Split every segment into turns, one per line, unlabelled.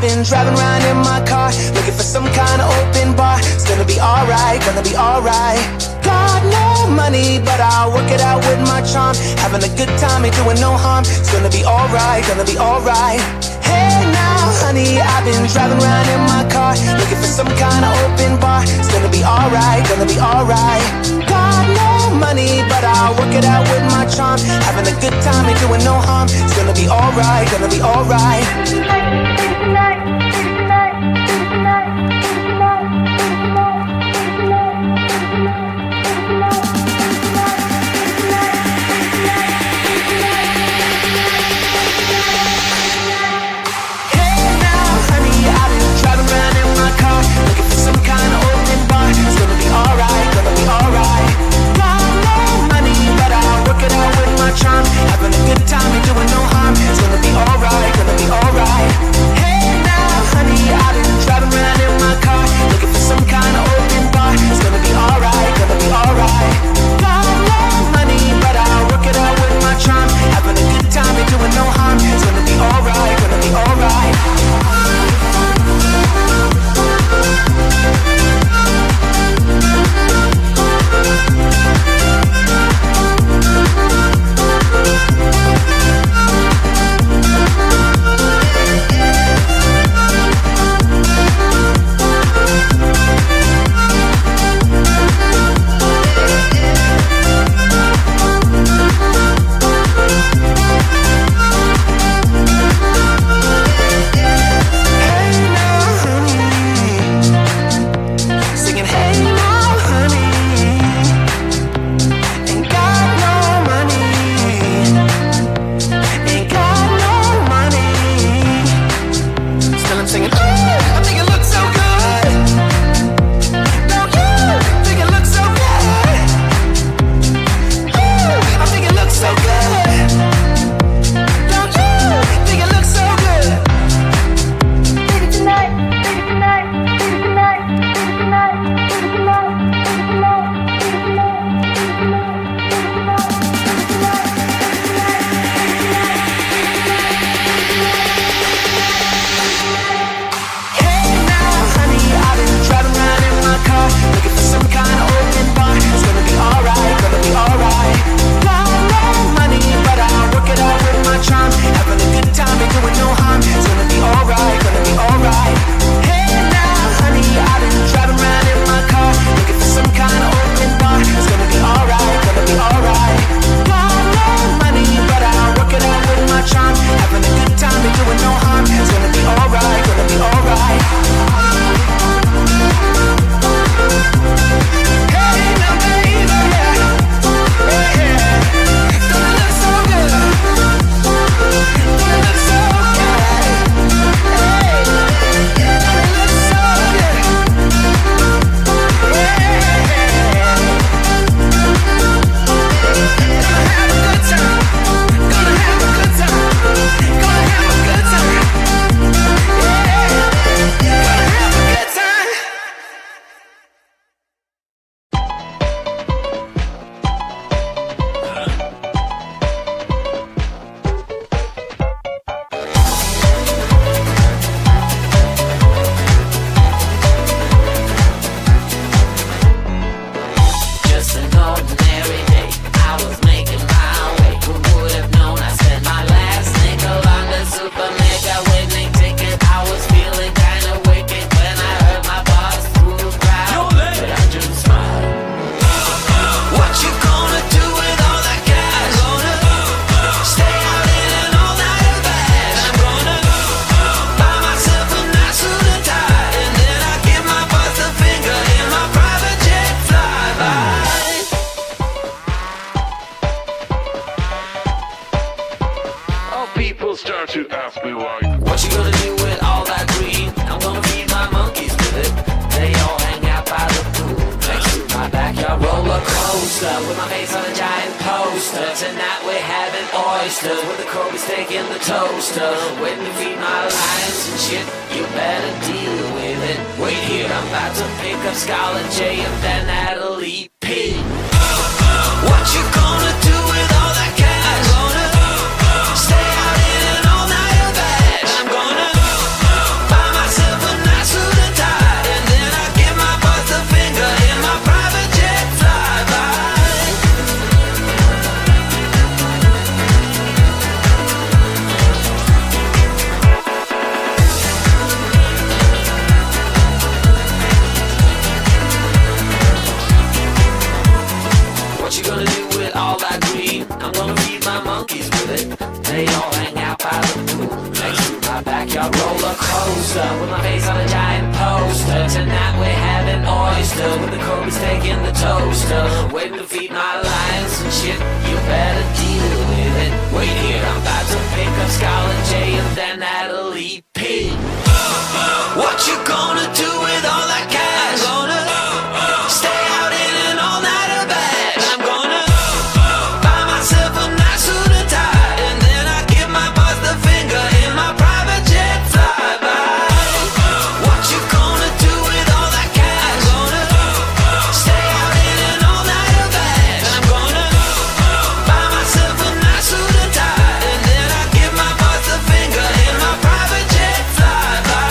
been driving around in my car, looking for some kind of open bar. It's gonna be alright, gonna be alright. Got no money, but I'll work it out with my charm. Having a good time, ain't doing no harm. It's gonna be alright, gonna be alright. Hey now, honey, I've been driving around in my car, looking for some kind of open bar. It's gonna be alright, gonna be alright. Got no money, but I'll work it out with my charm. Having a good time, ain't doing no harm. It's gonna be alright, gonna be alright. Having a good time, ain't doing no harm. It's gonna be alright, gonna be alright. Hey now, honey, I've been driving around in my car, looking for some kind of open bar. It's gonna be alright, gonna be alright. Got no money, but I'll work it out with my charm. Having a good time, ain't doing no harm. It's gonna be alright, gonna be alright.
Bye. up with my face on a giant poster. Tonight we're having oyster with the Kobe's taking the toaster. Waiting to feed my lions and shit, you better deal with it. Wait here, I'm about to pick up Scarlet J and then Natalie P. What you gonna do with all that cash? I'm gonna stay out in an all-nighter bash. I'm gonna buy myself a nice suit and tie, and then I give my boss the finger in my private jet flyby. What you gonna do with all that cash? I'm gonna stay out in an all-nighter bash. I'm gonna buy myself a nice suit and tie, and then I give my boss the finger in my private jet flyby.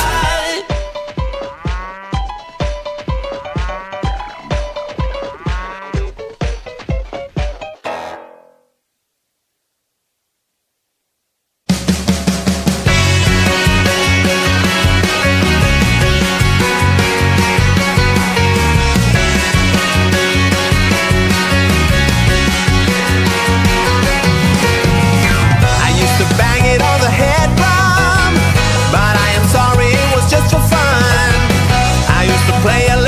I used to bang it on the head drum, but I am sorry, it was just for fun. I used to play a